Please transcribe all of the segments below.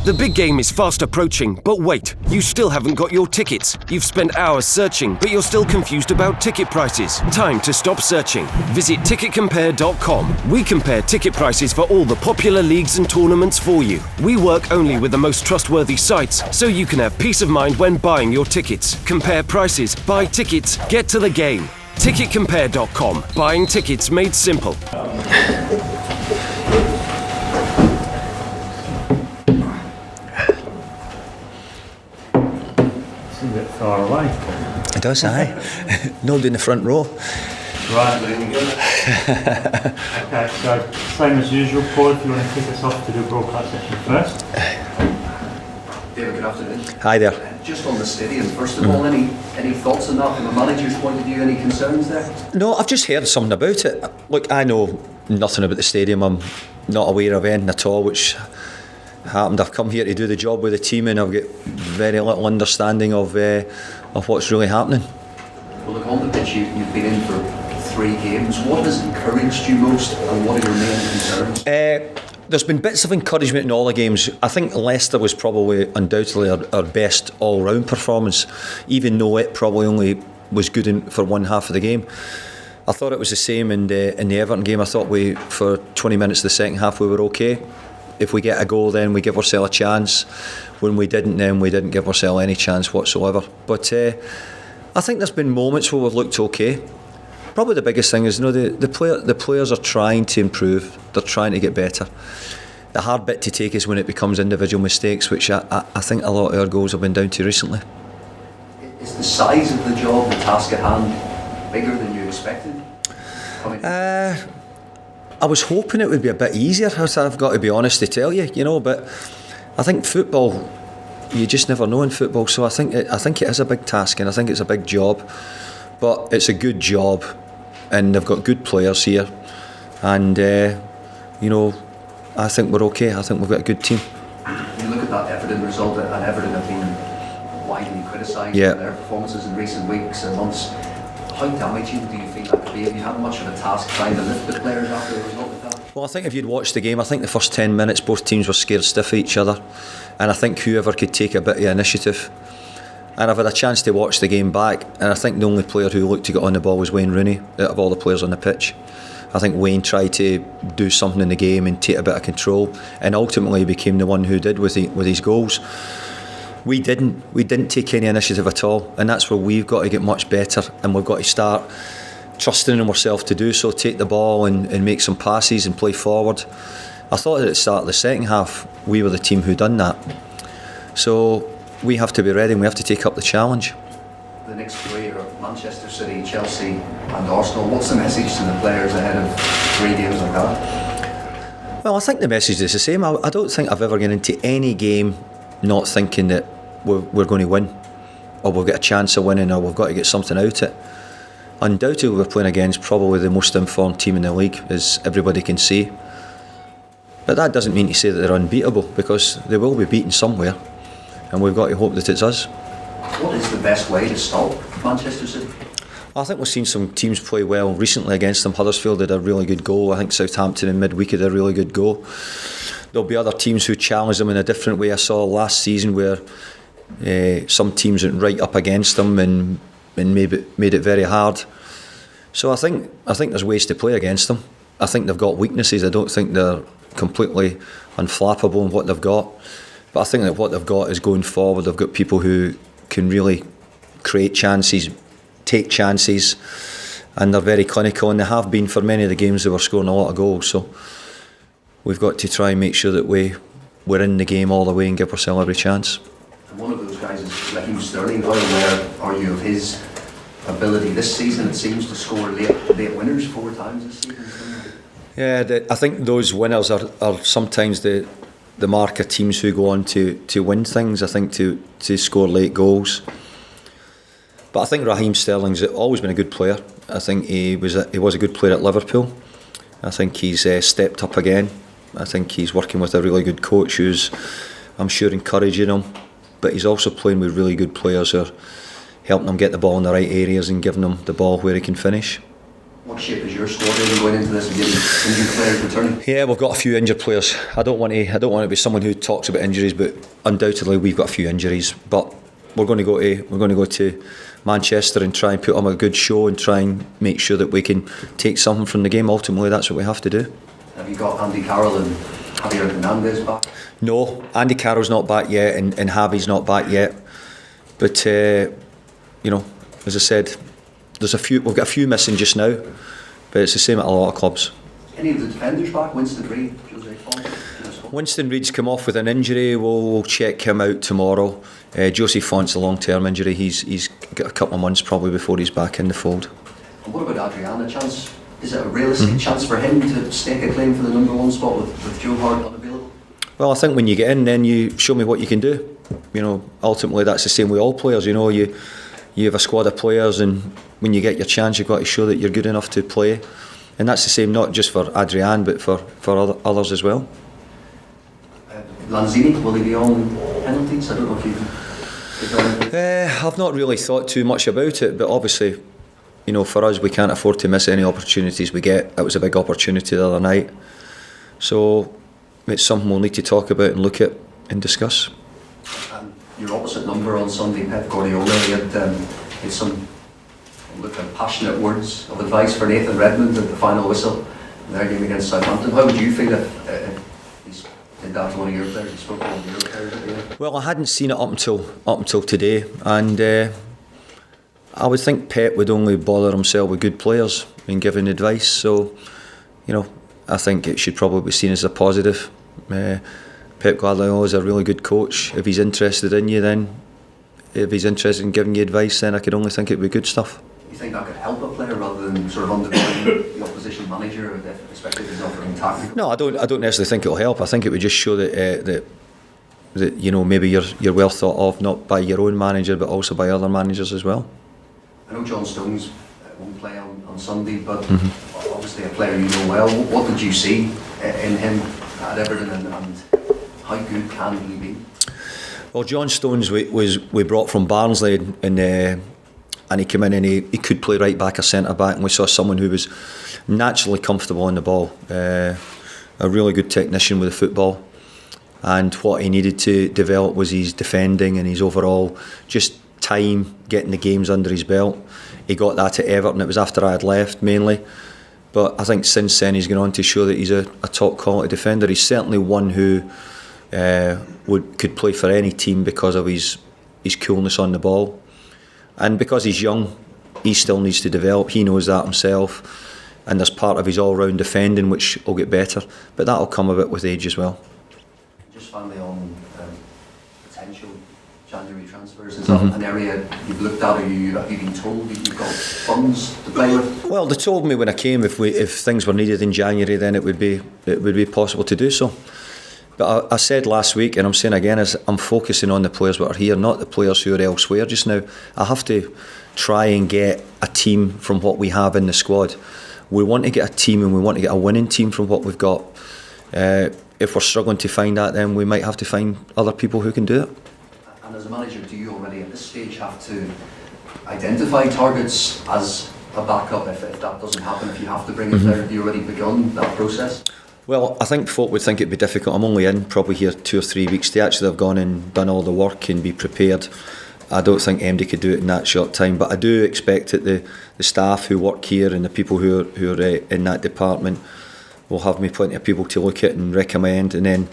The big game is fast approaching, but wait, you still haven't got your tickets. You've spent hours searching, but you're still confused about ticket prices. Time to stop searching. Visit ticketcompare.com. We compare ticket prices for all the popular leagues and tournaments for you. We work only with the most trustworthy sites, so you can have peace of mind when buying your tickets. Compare prices, buy tickets, get to the game. Ticketcompare.com. Buying tickets made simple. A bit far away. It does, aye. Nobody in the front row. Right, there we go. Okay, so same as usual, Paul, if you want to kick us off to do broadcast session first. David, good afternoon. Hi there. Just on the stadium, first of all, any thoughts on that from a manager's point of view, any concerns there? No, I've just heard something about it. Look, I know nothing about the stadium. I'm not aware of anything at all which happened. I've come here to do the job with the team and I've got very little understanding of what's really happening. Well, look, on the pitch you've been in for 3 games. What has encouraged you most and what are your main concerns? There's been bits of encouragement in all the games. I think Leicester was probably undoubtedly our best all-round performance, even though it probably only was good for one half of the game. I thought it was the same in the Everton game. I thought for 20 minutes of the second half we were okay. If we get a goal, then we give ourselves a chance. When we didn't, then we didn't give ourselves any chance whatsoever. But I think there's been moments where we've looked okay. Probably the biggest thing is, the players are trying to improve. They're trying to get better. The hard bit to take is when it becomes individual mistakes, which I think a lot of our goals have been down to recently. Is the size of the job, the task at hand, bigger than you expected? I was hoping it would be a bit easier, I've got to be honest to tell you, but I think football, you just never know in football, so I think it is a big task and I think it's a big job, but it's a good job and they've got good players here and I think we're okay. I think we've got a good team. You look at that Everton result, and Everton have been widely criticised for their performances in recent weeks and months. How damaging do you feel that could be? Have you had much of a task trying to lift the players after a result like that? Well, I think if you'd watched the game, I think the first 10 minutes both teams were scared stiff of each other, and I think whoever could take a bit of initiative. And I've had a chance to watch the game back, and I think the only player who looked to get on the ball was Wayne Rooney out of all the players on the pitch. I think Wayne tried to do something in the game and take a bit of control, and ultimately became the one who did with his goals. We didn't take any initiative at all, and that's where we've got to get much better, and we've got to start trusting in ourselves to do so, take the ball and make some passes and play forward. I thought at the start of the second half we were the team who done that, so we have to be ready and we have to take up the challenge. The next 3 are Manchester City, Chelsea and Arsenal. What's the message to the players ahead of 3 games like that? Well, I think the message is the same. I don't think I've ever gone into any game not thinking that we're going to win, or we've got a chance of winning, or we've got to get something out of it. Undoubtedly we're playing against probably the most informed team in the league, as everybody can see. But that doesn't mean to say that they're unbeatable, because they will be beaten somewhere, and we've got to hope that it's us. What is the best way to stop Manchester City? I think we've seen some teams play well recently against them. Huddersfield had a really good goal. I think Southampton in midweek had a really good goal. There'll be other teams who challenge them in a different way. I saw last season where some teams went right up against them and made it very hard. So I think there's ways to play against them. I think they've got weaknesses. I don't think they're completely unflappable in what they've got. But I think that what they've got is going forward. They've got people who can really create chances, take chances, and they're very clinical, and they have been for many of the games. They were scoring a lot of goals, so we've got to try and make sure that we're in the game all the way and give ourselves every chance. And one of those guys is Raheem Sterling. How aware are you of his ability this season? It seems to score late winners 4 times this season. Yeah, I think those winners are sometimes the mark of teams who go on to win things. I think to score late goals. But I think Raheem Sterling's always been a good player. I think he was a good player at Liverpool. I think he's stepped up again. I think he's working with a really good coach who's, I'm sure, encouraging him. But he's also playing with really good players who are helping him get the ball in the right areas and giving him the ball where he can finish. What shape is your squad in going into this and getting injured players returning? Yeah, we've got a few injured players. I don't want to be someone who talks about injuries, but undoubtedly we've got a few injuries. But we're going to go to Manchester and try and put on a good show and try and make sure that we can take something from the game. Ultimately, that's what we have to do. Have you got Andy Carroll and Javier Hernandez back? No, Andy Carroll's not back yet, and Javi's not back yet. But as I said, we've got a few missing just now, but it's the same at a lot of clubs. Any of the defenders back? Winston Reid, Jose Fonte? Winston Reid's come off with an injury. We'll check him out tomorrow. Jose Fonte's a long-term injury. He's got a couple of months probably before he's back in the fold. And what about Adrian? Is it a realistic chance for him to stake a claim for the number one spot with Joe Hart unavailable? Well, I think when you get in, then you show me what you can do. Ultimately that's the same with all players. You have a squad of players, and when you get your chance, you've got to show that you're good enough to play. And that's the same not just for Adrian, but for others as well. Lanzini, will he be on penalties? I don't know if I've not really thought too much about it, but obviously, for us, we can't afford to miss any opportunities we get. That was a big opportunity the other night. So it's something we'll need to talk about and look at and discuss. Your opposite number on Sunday, Pep Guardiola, he had some passionate words of advice for Nathan Redmond at the final whistle in their game against Southampton. How would you feel if he did that to one of your players? He spoke to one of your players at the end? Well, I hadn't seen it up until today, and I would think Pep would only bother himself with good players in giving advice. So, I think it should probably be seen as a positive. Pep Guardiola is a really good coach. If he's interested in you, then if he's interested in giving you advice, then I could only think it would be good stuff. You think that could help a player rather than sort of undermining the opposition manager, especially if he's offering tactical? No, I don't necessarily think it'll help. I think it would just show that maybe you're well thought of, not by your own manager, but also by other managers as well. I know John Stones won't play on Sunday, but obviously a player you know well. What did you see in him at Everton, and how good can he be? Well, John Stones we brought from Barnsley, and he came in and he could play right back or centre back, and we saw someone who was naturally comfortable on the ball, a really good technician with the football, and what he needed to develop was his defending and his overall just time getting the games under his belt. He got that at Everton. It was after I had left mainly, but I think since then he's gone on to show that he's a top quality defender. He's certainly one who could play for any team because of his coolness on the ball, and because he's young, he still needs to develop. He knows that himself, and there's part of his all-round defending which will get better, but that'll come a bit with age as well. Just finally on potential January transfers, is that an area you've looked at, or have you been told that you've got funds to play with? Well, they told me when I came if things were needed in January, then it would be possible to do so. But I said last week, and I'm saying again, is I'm focusing on the players that are here, not the players who are elsewhere just now. I have to try and get a team from what we have in the squad. We want to get a team, and we want to get a winning team from what we've got. If we're struggling to find that, then we might have to find other people who can do it. And as a manager, do you already at this stage have to identify targets as a backup if that doesn't happen, if you have to bring it there? Have you already begun that process? Well, I think folk would think it'd be difficult. I'm only in probably here 2 or 3 weeks to actually have gone and done all the work and be prepared. I don't think MD could do it in that short time, but I do expect that the staff who work here and the people who are in that department will have me plenty of people to look at and recommend, and then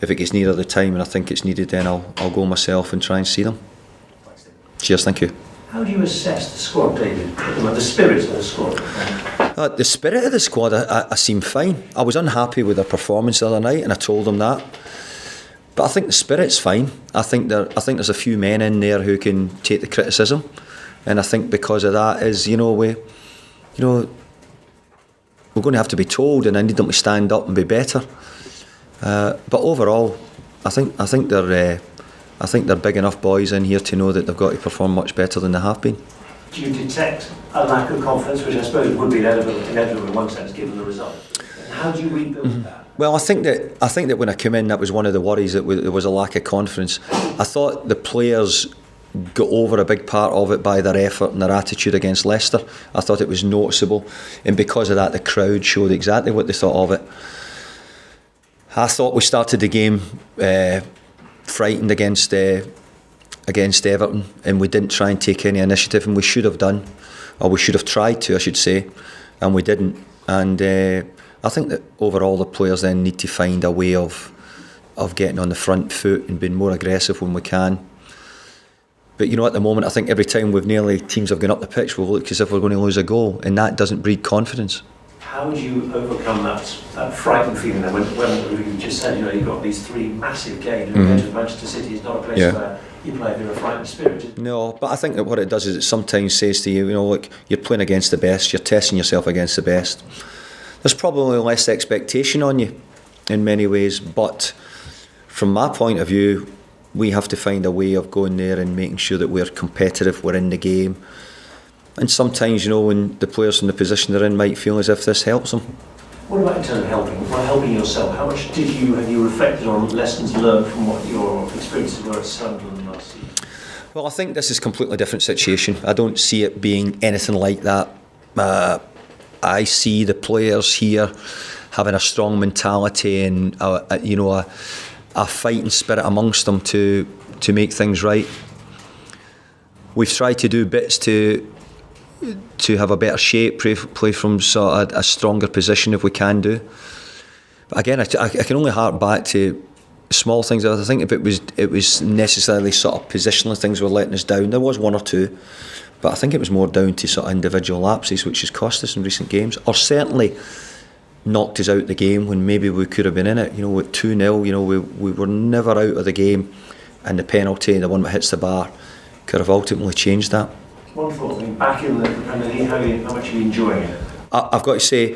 if it gets nearer the time and I think it's needed, then I'll go myself and try and see them. Thanks, David. Cheers, thank you. How do you assess the squad, David? The spirit of the squad? The spirit of the squad, I seem fine. I was unhappy with their performance the other night, and I told them that. But I think the spirit's fine. I think there's a few men in there who can take the criticism, and I think because of that we're going to have to be told, and I need them to stand up and be better. But overall, I think they're big enough boys in here to know that they've got to perform much better than they have been. Do you detect a lack of confidence, which I suppose would be inevitable in one sense, given the result? How do you rebuild that? Well, I think that when I came in, that was one of the worries, that there was a lack of confidence. I thought the players got over a big part of it by their effort and their attitude against Leicester. I thought it was noticeable, and because of that the crowd showed exactly what they thought of it. I thought we started the game frightened against Everton, and we didn't try and take any initiative, and we should have done, or we should have tried to, I should say, and we didn't. And I think that overall the players then need to find a way of getting on the front foot and being more aggressive when we can. But you know, at the moment, I think every time teams have gone up the pitch, we'll look as if we're going to lose a goal, and that doesn't breed confidence. How would you overcome that frightened feeling then when you just said, you've got these three massive games, and Manchester City is not a place where you play with a frightened spirit? No, but I think that what it does is it sometimes says to you, look, you're playing against the best, you're testing yourself against the best. There's probably less expectation on you in many ways, but from my point of view, we have to find a way of going there and making sure that we're competitive, we're in the game. And sometimes, when the players in the position they're in might feel as if this helps them. What about in terms of helping yourself? How much have you reflected on lessons learned from what your experiences were at Sunderland last season? Well, I think this is a completely different situation. I don't see it being anything like that. I see the players here having a strong mentality and a fighting spirit amongst them to make things right. We've tried to do bits to have a better shape, play from sort of a stronger position if we can do. But again, I can only hark back to small things. I think if it was necessarily sort of positional things were letting us down, there was one or two, but I think it was more down to sort of individual lapses which has cost us in recent games, or certainly knocked us out the game when maybe we could have been in it. With 2-0, we were never out of the game, and the penalty, the one that hits the bar, could have ultimately changed that. Wonderful. Back in the Premier League, how much are you enjoying it? I've got to say,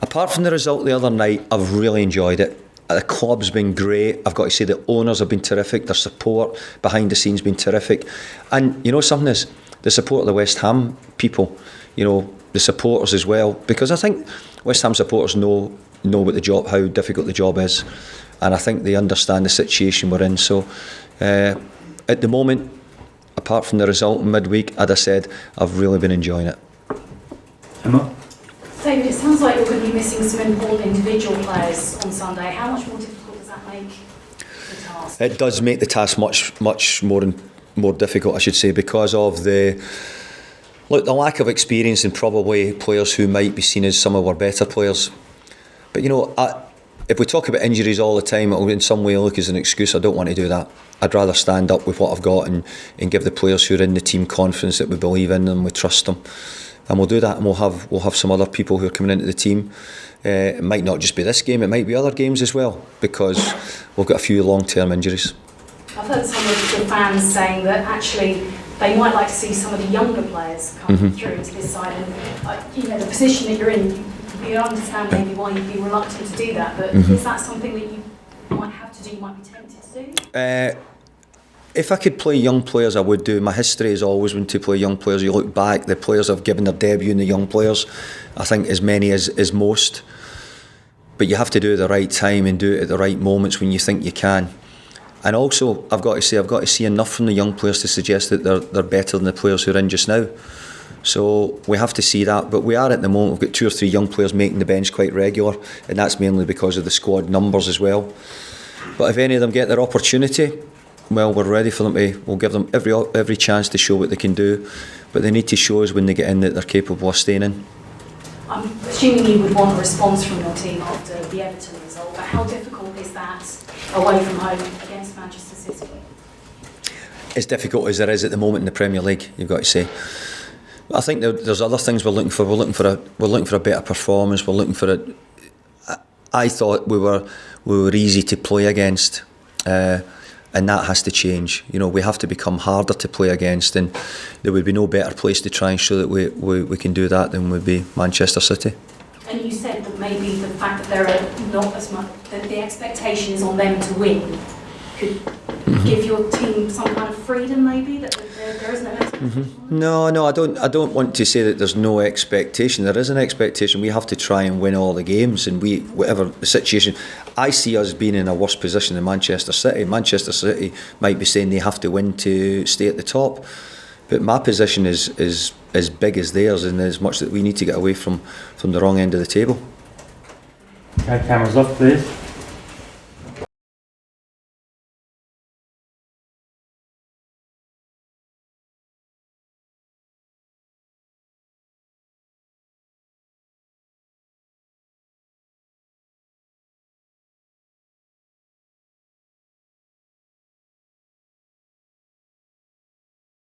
apart from the result the other night, I've really enjoyed it. The club's been great. I've got to say the owners have been terrific. Their support behind the scenes been terrific. And something is, the support of the West Ham people, the supporters as well, because I think West Ham supporters know what the job, how difficult the job is, and I think they understand the situation we're in. So at the moment, apart from the result in midweek, as I said, I've really been enjoying it. Emma? David, it sounds like you're going to be missing some important individual players on Sunday. How much more difficult does that make the task? It does make the task much more difficult, I should say, because of the lack of experience and probably players who might be seen as some of our better players. But if we talk about injuries all the time, it'll in some way look as an excuse. I don't want to do that. I'd rather stand up with what I've got and give the players who are in the team confidence that we believe in them, we trust them, and we'll do that. And we'll have some other people who are coming into the team. It might not just be this game; it might be other games as well, because we've got a few long-term injuries. I've heard some of the fans saying that actually they might like to see some of the younger players come through into this side, and the position that you're in, you understand maybe why you'd be reluctant to do that, but is that something that you might have to do, you might be tempted to do? If I could play young players, I would do. My history has always been to play young players. You look back, the players have given their debut in the young players, I think as many as most. But you have to do it at the right time and do it at the right moments when you think you can. And also, I've got to see enough from the young players to suggest that they're better than the players who are in just now. So we have to see that. But we are at the moment, we've got 2 or 3 young players making the bench quite regular, and that's mainly because of the squad numbers as well. But if any of them get their opportunity, well, we're ready for them we'll give them every chance to show what they can do. But they need to show us when they get in that they're capable of staying in. I'm assuming you would want a response from your team after the Everton result, but how difficult is that away from home against Manchester City? As difficult as there is at the moment in the Premier League, you've got to say. I think there's other things we're looking for. We're looking for a better performance. We're looking for it. I thought we were easy to play against, and that has to change. We have to become harder to play against, and there would be no better place to try and show that we can do that than would be Manchester City. And you said that maybe the fact that there are not as much, that the expectation is on them to win, could give your team some kind of freedom, maybe, that there isn't an expectation? No, I don't want to say that there's no expectation. There is an expectation. We have to try and win all the games, and whatever the situation. I see us being in a worse position than Manchester City. Manchester City might be saying they have to win to stay at the top, but my position is as big as theirs, and as much that we need to get away from the wrong end of the table. Okay, cameras off, please.